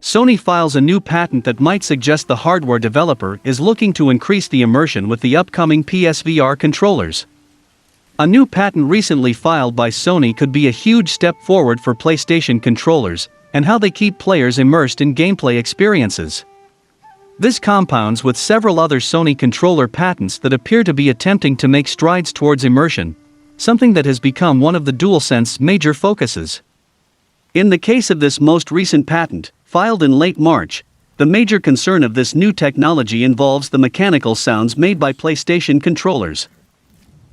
Sony files a new patent that might suggest the hardware developer is looking to increase the immersion with the upcoming PSVR controllers. A new patent recently filed by Sony could be a huge step forward for PlayStation controllers and how they keep players immersed in gameplay experiences. This compounds with several other Sony controller patents that appear to be attempting to make strides towards immersion, something that has become one of the DualSense's major focuses. In the case of this most recent patent, filed in late March, the major concern of this new technology involves the mechanical sounds made by PlayStation controllers.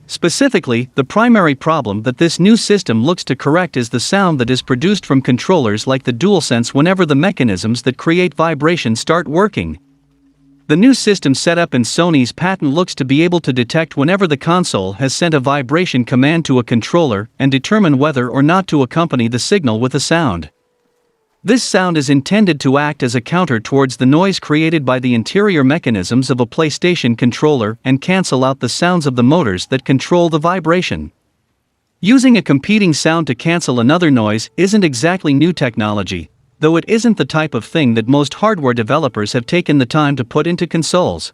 Specifically, the primary problem that this new system looks to correct is the sound that is produced from controllers like the DualSense whenever the mechanisms that create vibration start working. The new system set up in Sony's patent looks to be able to detect whenever the console has sent a vibration command to a controller and determine whether or not to accompany the signal with a sound. This sound is intended to act as a counter towards the noise created by the interior mechanisms of a PlayStation controller and cancel out the sounds of the motors that control the vibration. Using a competing sound to cancel another noise isn't exactly new technology, though it isn't the type of thing that most hardware developers have taken the time to put into consoles.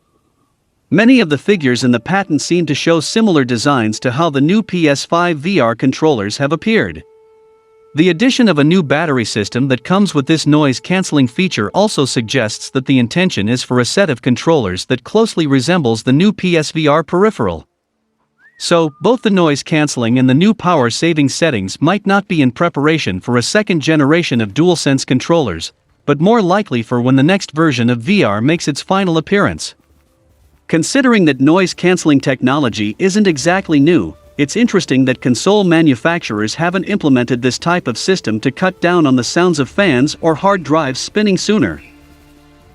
Many of the figures in the patent seem to show similar designs to how the new PS5 VR controllers have appeared. The addition of a new battery system that comes with this noise-canceling feature also suggests that the intention is for a set of controllers that closely resembles the new PSVR peripheral. So, both the noise-canceling and the new power-saving settings might not be in preparation for a second generation of DualSense controllers, but more likely for when the next version of VR makes its final appearance. Considering that noise-canceling technology isn't exactly new, it's interesting that console manufacturers haven't implemented this type of system to cut down on the sounds of fans or hard drives spinning sooner.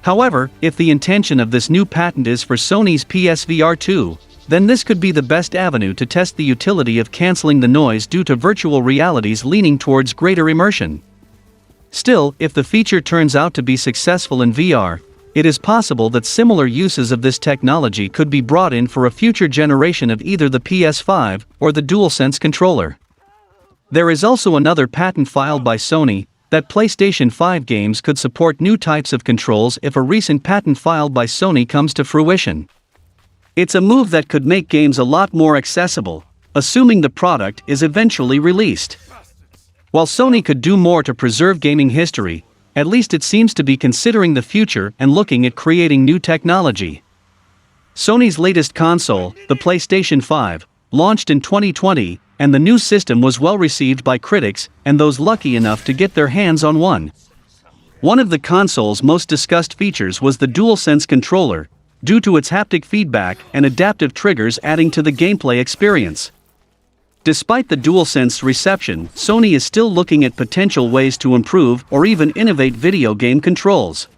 However, if the intention of this new patent is for Sony's PSVR2, then this could be the best avenue to test the utility of canceling the noise due to virtual reality's leaning towards greater immersion. Still, if the feature turns out to be successful in VR, it is possible that similar uses of this technology could be brought in for a future generation of either the PS5 or the DualSense controller. There is also another patent filed by Sony that PlayStation 5 games could support new types of controls if a recent patent filed by Sony comes to fruition. It's a move that could make games a lot more accessible, assuming the product is eventually released. While Sony could do more to preserve gaming history, at least it seems to be considering the future and looking at creating new technology. Sony's latest console, the PlayStation 5, launched in 2020, and the new system was well received by critics and those lucky enough to get their hands on one. One of the console's most discussed features was the DualSense controller, due to its haptic feedback and adaptive triggers adding to the gameplay experience. Despite the DualSense reception, Sony is still looking at potential ways to improve or even innovate video game controls.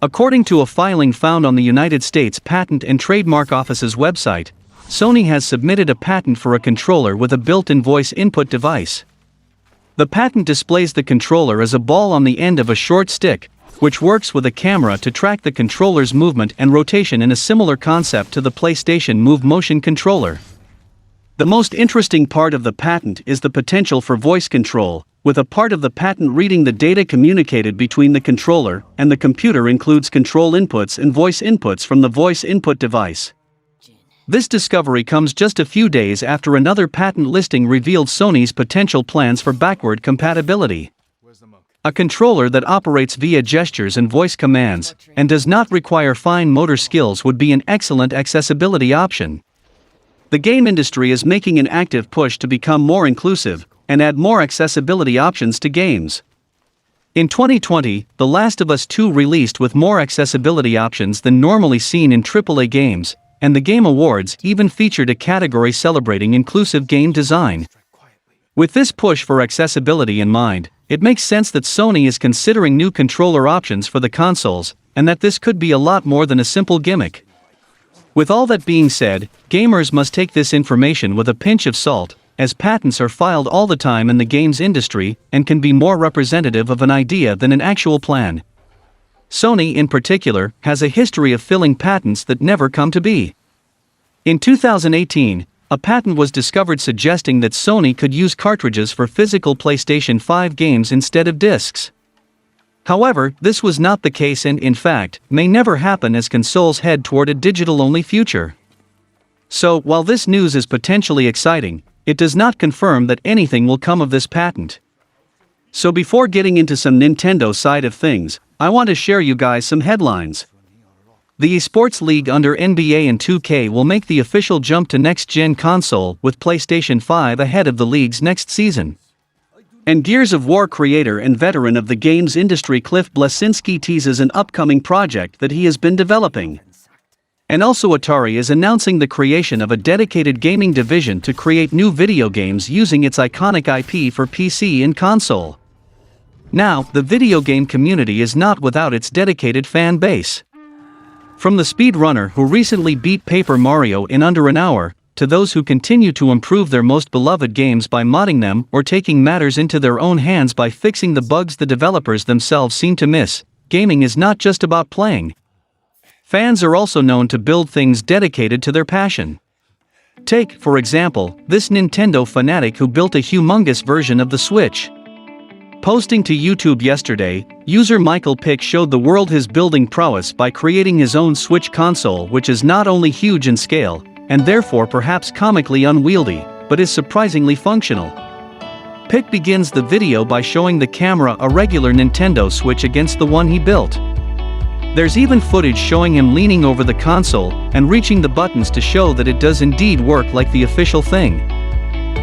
According to a filing found on the United States Patent and Trademark Office's website, Sony has submitted a patent for a controller with a built-in voice input device. The patent displays the controller as a ball on the end of a short stick, which works with a camera to track the controller's movement and rotation in a similar concept to the PlayStation Move motion controller. The most interesting part of the patent is the potential for voice control, with a part of the patent reading the data communicated between the controller and the computer includes control inputs and voice inputs from the voice input device. This discovery comes just a few days after another patent listing revealed Sony's potential plans for backward compatibility. A controller that operates via gestures and voice commands, and does not require fine motor skills would be an excellent accessibility option. The game industry is making an active push to become more inclusive and add more accessibility options to games. In 2020, The Last of Us 2 released with more accessibility options than normally seen in AAA games, and the Game Awards even featured a category celebrating inclusive game design. With this push for accessibility in mind, it makes sense that Sony is considering new controller options for the consoles, and that this could be a lot more than a simple gimmick. With all that being said, gamers must take this information with a pinch of salt, as patents are filed all the time in the games industry and can be more representative of an idea than an actual plan. Sony, in particular, has a history of filing patents that never come to be. In 2018, a patent was discovered suggesting that Sony could use cartridges for physical PlayStation 5 games instead of discs. However, this was not the case and, in fact, may never happen as consoles head toward a digital-only future. So, while this news is potentially exciting, it does not confirm that anything will come of this patent. So before getting into some Nintendo side of things, I want to share you guys some headlines. The esports league under NBA and 2K will make the official jump to next-gen console with PlayStation 5 ahead of the league's next season. And Gears of War creator and veteran of the games industry Cliff Bleszinski teases an upcoming project that he has been developing. And also Atari is announcing the creation of a dedicated gaming division to create new video games using its iconic IP for PC and console. Now, the video game community is not without its dedicated fan base. From the speedrunner who recently beat Paper Mario in under an hour, to those who continue to improve their most beloved games by modding them or taking matters into their own hands by fixing the bugs the developers themselves seem to miss, gaming is not just about playing. Fans are also known to build things dedicated to their passion. Take, for example, this Nintendo fanatic who built a humongous version of the Switch. Posting to YouTube yesterday, user Michael Pick showed the world his building prowess by creating his own Switch console, which is not only huge in scale, and therefore perhaps comically unwieldy, but is surprisingly functional. Pick begins the video by showing the camera a regular Nintendo Switch against the one he built. There's even footage showing him leaning over the console and reaching the buttons to show that it does indeed work like the official thing.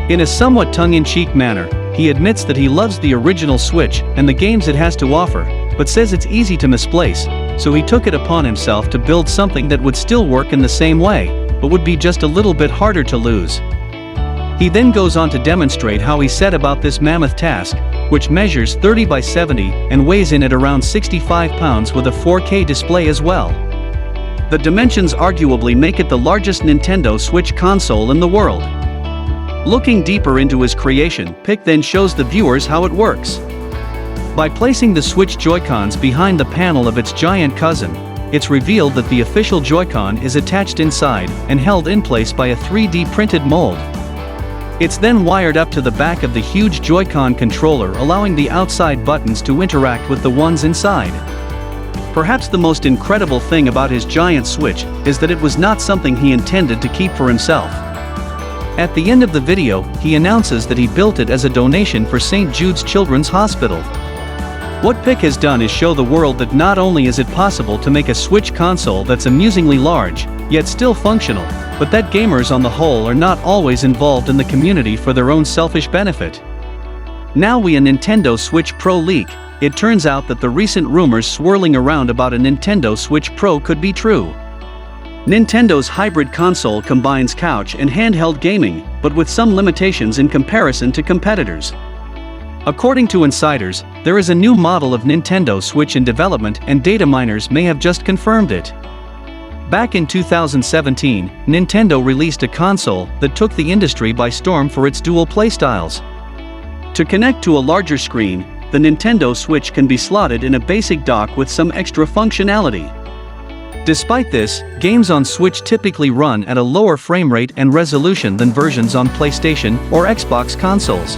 In a somewhat tongue-in-cheek manner, he admits that he loves the original Switch and the games it has to offer, but says it's easy to misplace, so he took it upon himself to build something that would still work in the same way, but would be just a little bit harder to lose. He then goes on to demonstrate how he set about this mammoth task, which measures 30 by 70 and weighs in at around 65 pounds with a 4K display as well. The dimensions arguably make it the largest Nintendo Switch console in the world. Looking deeper into his creation, Pick then shows the viewers how it works. By placing the Switch Joy-Cons behind the panel of its giant cousin, it's revealed that the official Joy-Con is attached inside and held in place by a 3D printed mold. It's then wired up to the back of the huge Joy-Con controller, allowing the outside buttons to interact with the ones inside. Perhaps the most incredible thing about his giant Switch is that it was not something he intended to keep for himself. At the end of the video, he announces that he built it as a donation for St. Jude's Children's Hospital. What Pick has done is show the world that not only is it possible to make a Switch console that's amusingly large, yet still functional, but that gamers on the whole are not always involved in the community for their own selfish benefit. Now a Nintendo Switch Pro leak, it turns out that the recent rumors swirling around about a Nintendo Switch Pro could be true. Nintendo's hybrid console combines couch and handheld gaming, but with some limitations in comparison to competitors. According to insiders, there is a new model of Nintendo Switch in development and data miners may have just confirmed it. Back in 2017, Nintendo released a console that took the industry by storm for its dual playstyles. To connect to a larger screen, the Nintendo Switch can be slotted in a basic dock with some extra functionality. Despite this, games on Switch typically run at a lower frame rate and resolution than versions on PlayStation or Xbox consoles.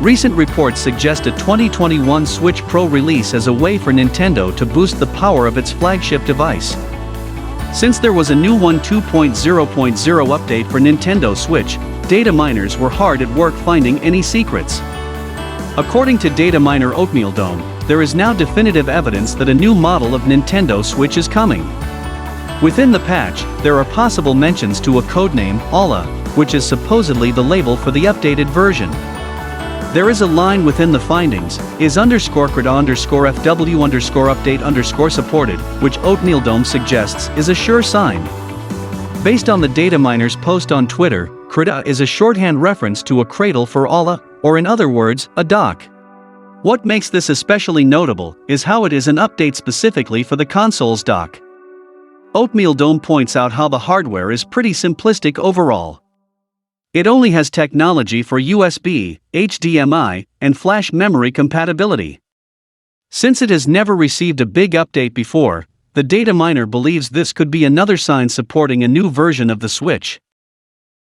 Recent reports suggest a 2021 Switch Pro release as a way for Nintendo to boost the power of its flagship device. Since there was a new 2.0.0 update for Nintendo Switch, data miners were hard at work finding any secrets. According to data miner Oatmeal Dome, there is now definitive evidence that a new model of Nintendo Switch is coming. Within the patch, there are possible mentions to a codename, Alla, which is supposedly the label for the updated version. There is a line within the findings, is _CRIDA_FW_update_ supported, which Oatmeal Dome suggests is a sure sign. Based on the data miner's post on Twitter, CRIDA is a shorthand reference to a cradle for Alla, or in other words, a dock. What makes this especially notable is how it is an update specifically for the console's dock. Oatmeal Dome points out how the hardware is pretty simplistic overall. It only has technology for USB, HDMI, and flash memory compatibility. Since it has never received a big update before, the data miner believes this could be another sign supporting a new version of the Switch.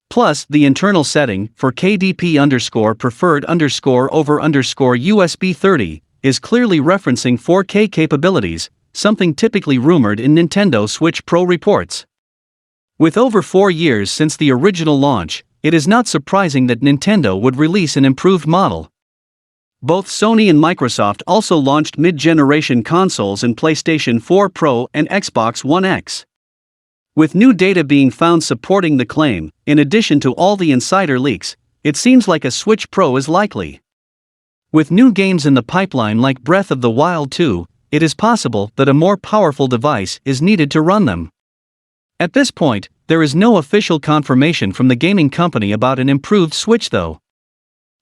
Plus, the internal setting for KDP_preferred_over_USB 30 is clearly referencing 4K capabilities, something typically rumored in Nintendo Switch Pro reports. With over 4 years since the original launch, it is not surprising that Nintendo would release an improved model. Both Sony and Microsoft also launched mid-generation consoles in PlayStation 4 Pro and Xbox One X. With new data being found supporting the claim, in addition to all the insider leaks, it seems like a Switch Pro is likely. With new games in the pipeline like Breath of the Wild 2, it is possible that a more powerful device is needed to run them. At this point, there is no official confirmation from the gaming company about an improved Switch though.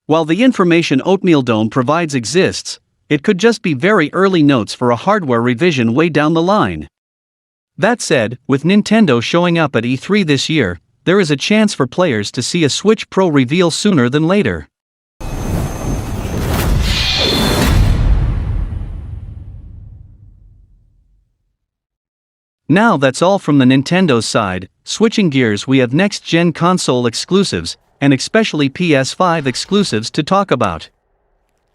While the information Oatmeal Dome provides exists, it could just be very early notes for a hardware revision way down the line. That said, with Nintendo showing up at E3 this year, there is a chance for players to see a Switch Pro reveal sooner than later. Now that's all from the Nintendo's side. Switching gears, we have next-gen console exclusives, and especially PS5 exclusives to talk about.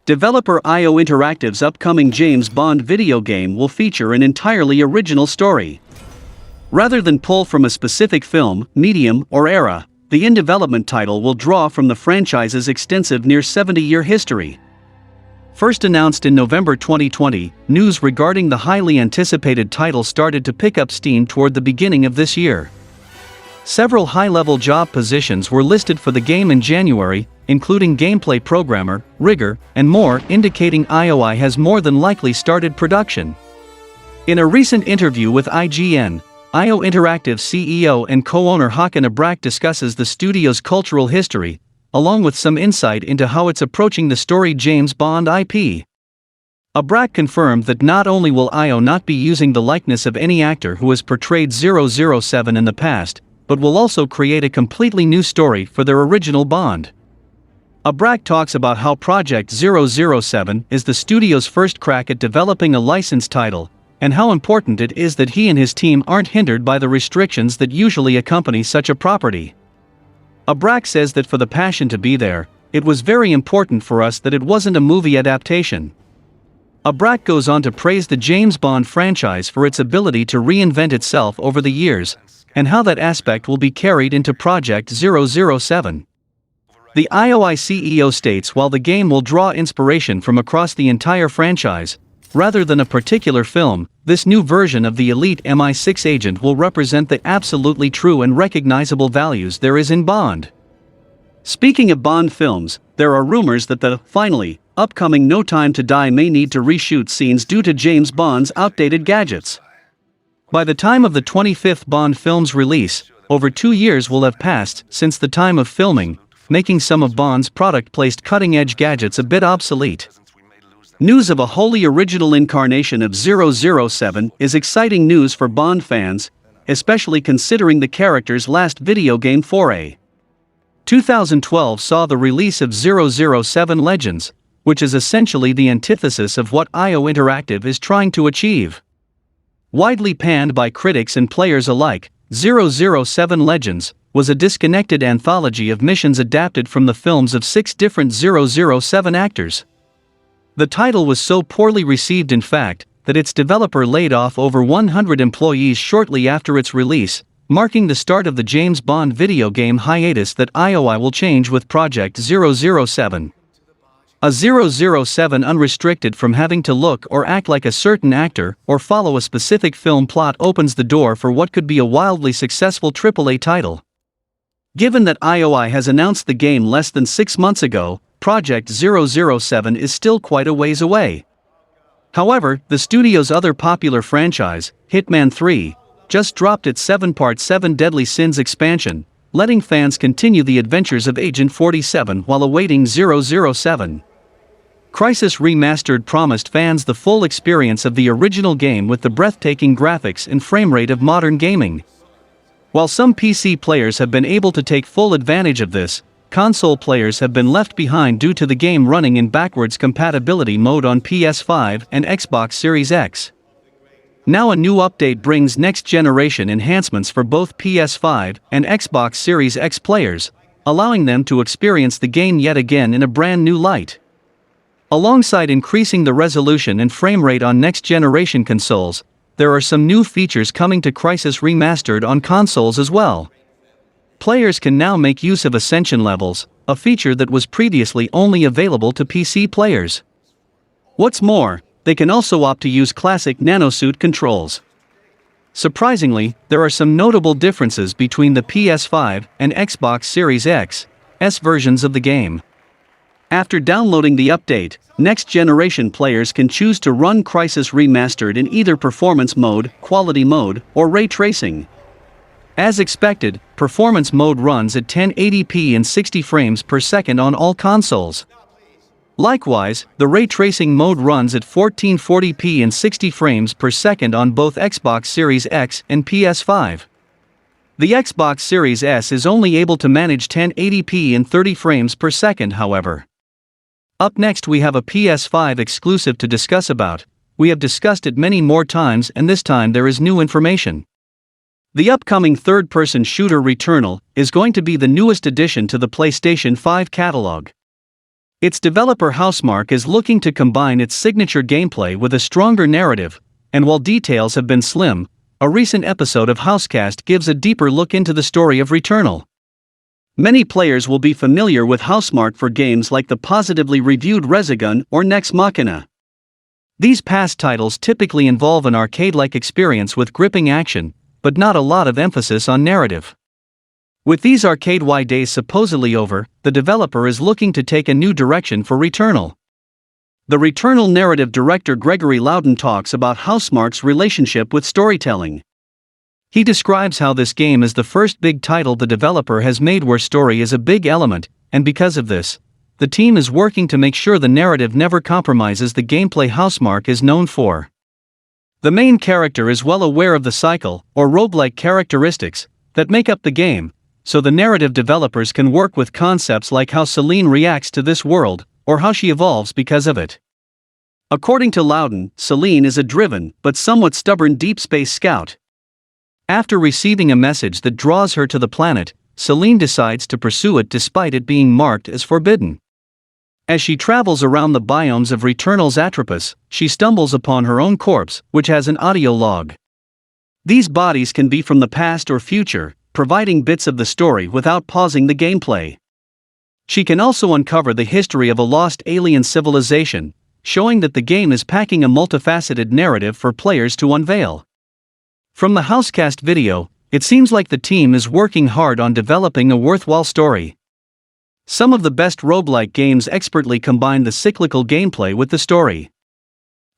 Developer IO Interactive's upcoming James Bond video game will feature an entirely original story. Rather than pull from a specific film, medium, or era, the in-development title will draw from the franchise's extensive near 70-year history. First announced in November 2020, news regarding the highly anticipated title started to pick up steam toward the beginning of this year. Several high-level job positions were listed for the game in January, including gameplay programmer, rigger, and more, indicating IOI has more than likely started production. In a recent interview with IGN, IO Interactive CEO and co-owner Håkan Abrak discusses the studio's cultural history, along with some insight into how it's approaching the storied James Bond IP. Abrak confirmed that not only will IO not be using the likeness of any actor who has portrayed 007 in the past, but will also create a completely new story for their original Bond. Abrak talks about how Project 007 is the studio's first crack at developing a licensed title, and how important it is that he and his team aren't hindered by the restrictions that usually accompany such a property. Abrak says that for the passion to be there, it was very important for us that it wasn't a movie adaptation. Abrak goes on to praise the James Bond franchise for its ability to reinvent itself over the years, and how that aspect will be carried into Project 007. The IOI CEO states while the game will draw inspiration from across the entire franchise, rather than a particular film, this new version of the elite MI6 agent will represent the absolutely true and recognizable values there is in Bond. Speaking of Bond films, there are rumors that the, finally, upcoming No Time to Die may need to reshoot scenes due to James Bond's outdated gadgets. By the time of the 25th Bond film's release, over 2 years will have passed since the time of filming, making some of Bond's product-placed cutting-edge gadgets a bit obsolete. News of a wholly original incarnation of 007 is exciting news for Bond fans, especially considering the character's last video game foray. 2012 saw the release of 007 Legends, which is essentially the antithesis of what IO Interactive is trying to achieve. Widely panned by critics and players alike, 007 Legends was a disconnected anthology of missions adapted from the films of 6 different 007 actors. The title was so poorly received in fact, that its developer laid off over 100 employees shortly after its release, marking the start of the James Bond video game hiatus that IOI will change with Project 007. A 007 unrestricted from having to look or act like a certain actor or follow a specific film plot opens the door for what could be a wildly successful AAA title. Given that IOI has announced the game less than 6 months ago, Project 007 is still quite a ways away. However, the studio's other popular franchise, Hitman 3, just dropped its 7-part 7 Deadly Sins expansion, letting fans continue the adventures of Agent 47 while awaiting 007. Crysis Remastered promised fans the full experience of the original game with the breathtaking graphics and frame rate of modern gaming. While some PC players have been able to take full advantage of this, console players have been left behind due to the game running in backwards compatibility mode on PS5 and Xbox Series X. Now a new update brings next-generation enhancements for both PS5 and Xbox Series X players, allowing them to experience the game yet again in a brand new light. Alongside increasing the resolution and frame rate on next-generation consoles, there are some new features coming to Crysis Remastered on consoles as well. Players can now make use of Ascension levels, a feature that was previously only available to PC players. What's more, they can also opt to use classic nanosuit controls. Surprisingly, there are some notable differences between the PS5 and Xbox Series X S versions of the game. After downloading the update, next-generation players can choose to run Crysis Remastered in either performance mode, quality mode, or ray tracing. As expected, performance mode runs at 1080p and 60 frames per second on all consoles. Likewise, the ray tracing mode runs at 1440p and 60 frames per second on both Xbox Series X and PS5. The Xbox Series S is only able to manage 1080p and 30 frames per second, however. Up next we have a PS5 exclusive to discuss about. We have discussed it many more times and this time there is new information. The upcoming third-person shooter Returnal is going to be the newest addition to the PlayStation 5 catalog. Its developer Housemarque is looking to combine its signature gameplay with a stronger narrative, and while details have been slim, a recent episode of Housecast gives a deeper look into the story of Returnal. Many players will be familiar with Housemarque for games like the positively reviewed Resogun or Nex Machina. These past titles typically involve an arcade-like experience with gripping action, but not a lot of emphasis on narrative. With these arcade-wide days supposedly over, the developer is looking to take a new direction for Returnal. The Returnal narrative director Gregory Loudon talks about Housemarque's relationship with storytelling. He describes how this game is the first big title the developer has made where story is a big element, and because of this, the team is working to make sure the narrative never compromises the gameplay Housemarque is known for. The main character is well aware of the cycle, or roguelike characteristics, that make up the game, so the narrative developers can work with concepts like how Celine reacts to this world, or how she evolves because of it. According to Loudon, Celine is a driven, but somewhat stubborn deep space scout. After receiving a message that draws her to the planet, Celine decides to pursue it despite it being marked as forbidden. As she travels around the biomes of Returnal's Atropos, she stumbles upon her own corpse, which has an audio log. These bodies can be from the past or future, providing bits of the story without pausing the gameplay. She can also uncover the history of a lost alien civilization, showing that the game is packing a multifaceted narrative for players to unveil. From the Housecast video, it seems like the team is working hard on developing a worthwhile story. Some of the best roguelike games expertly combine the cyclical gameplay with the story.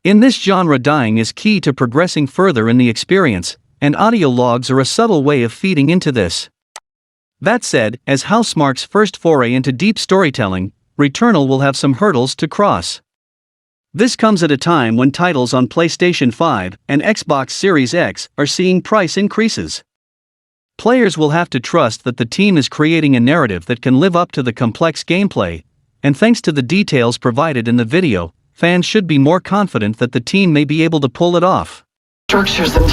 In this genre, dying is key to progressing further in the experience, and audio logs are a subtle way of feeding into this. That said, as Housemarque's first foray into deep storytelling, Returnal will have some hurdles to cross. This comes at a time when titles on PlayStation 5 and Xbox Series X are seeing price increases. Players will have to trust that the team is creating a narrative that can live up to the complex gameplay, and thanks to the details provided in the video, fans should be more confident that the team may be able to pull it off. Structures and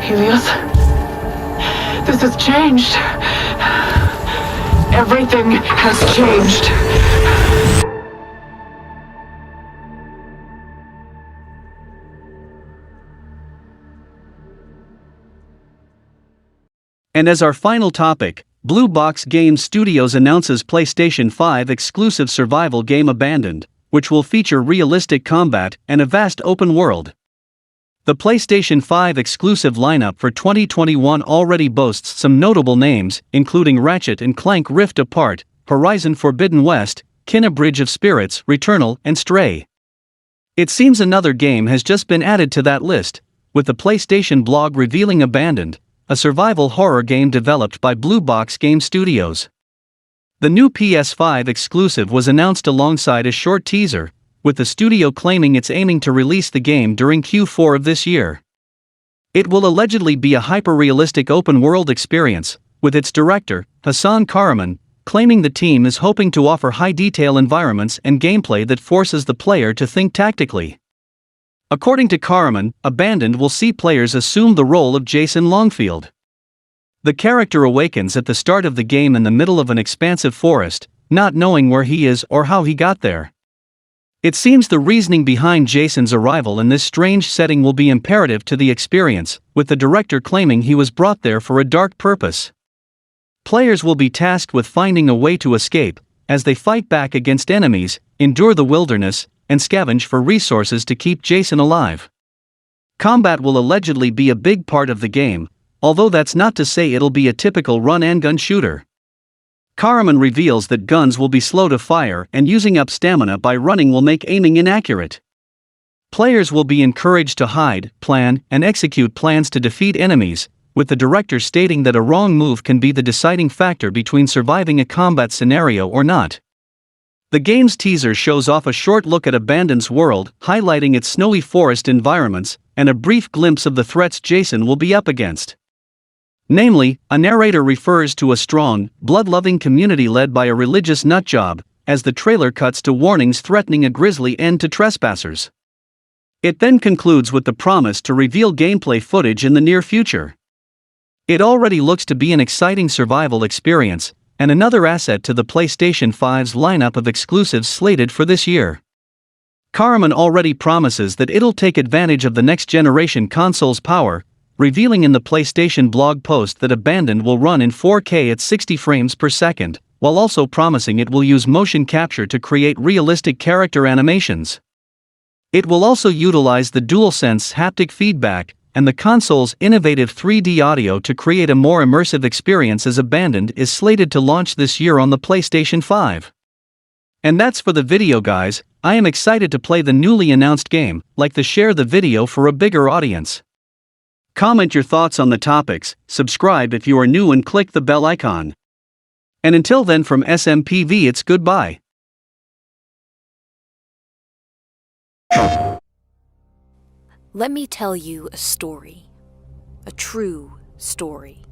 Helios. This has changed. Everything has changed. And as our final topic, Blue Box Game Studios announces PlayStation 5 exclusive survival game Abandoned, which will feature realistic combat and a vast open world. The PlayStation 5 exclusive lineup for 2021 already boasts some notable names, including Ratchet & Clank Rift Apart, Horizon Forbidden West, Kena Bridge of Spirits, Returnal, and Stray. It seems another game has just been added to that list, with the PlayStation blog revealing Abandoned, a survival horror game developed by Blue Box Game Studios. The new PS5 exclusive was announced alongside a short teaser, with the studio claiming it's aiming to release the game during Q4 of this year. It will allegedly be a hyper-realistic open-world experience, with its director, Hassan Karaman, claiming the team is hoping to offer high-detail environments and gameplay that forces the player to think tactically. According to Karaman, Abandoned will see players assume the role of Jason Longfield. The character awakens at the start of the game in the middle of an expansive forest, not knowing where he is or how he got there. It seems the reasoning behind Jason's arrival in this strange setting will be imperative to the experience, with the director claiming he was brought there for a dark purpose. Players will be tasked with finding a way to escape, as they fight back against enemies, endure the wilderness, and scavenge for resources to keep Jason alive. Combat will allegedly be a big part of the game, although that's not to say it'll be a typical run-and-gun shooter. Karaman reveals that guns will be slow to fire and using up stamina by running will make aiming inaccurate. Players will be encouraged to hide, plan, and execute plans to defeat enemies, with the director stating that a wrong move can be the deciding factor between surviving a combat scenario or not. The game's teaser shows off a short look at Abandon's world, highlighting its snowy forest environments, and a brief glimpse of the threats Jason will be up against. Namely, a narrator refers to a strong, blood-loving community led by a religious nutjob, as the trailer cuts to warnings threatening a grisly end to trespassers. It then concludes with the promise to reveal gameplay footage in the near future. It already looks to be an exciting survival experience, and another asset to the PlayStation 5's lineup of exclusives slated for this year. Karaman already promises that it'll take advantage of the next-generation console's power, revealing in the PlayStation blog post that Abandoned will run in 4K at 60 frames per second, while also promising it will use motion capture to create realistic character animations. It will also utilize the DualSense haptic feedback and the console's innovative 3D audio to create a more immersive experience, as Abandoned is slated to launch this year on the PlayStation 5. And that's for the video, guys. I am excited to play the newly announced game, share the video for a bigger audience. Comment your thoughts on the topics, subscribe if you are new and click the bell icon. And until then, from SMPV, it's goodbye. Let me tell you a story. A true story.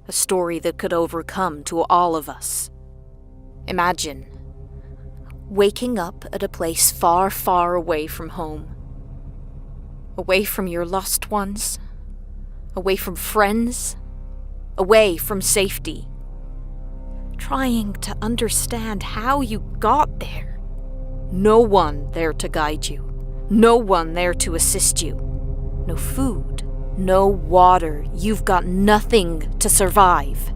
A story that could overcome to all of us. Imagine waking up at a place far, far away from home. Away from your loved ones. Away from friends. Away from safety. Trying to understand how you got there. No one there to guide you. No one there to assist you. No food. No water. You've got nothing to survive.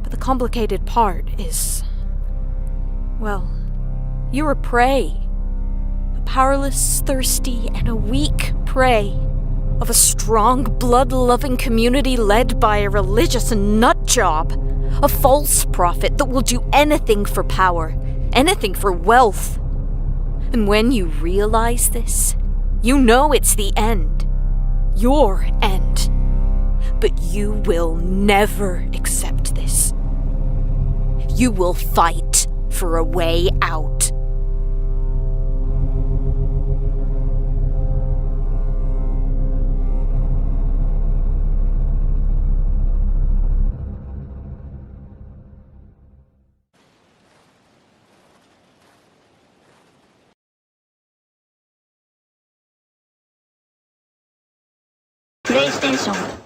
But the complicated part is, well, you're a prey. A powerless, thirsty, and a weak prey of a strong, blood-loving community led by a religious nutjob. A false prophet that will do anything for power, anything for wealth. And when you realize this, you know it's the end. Your end. But you will never accept this. You will fight for a way out. PlayStation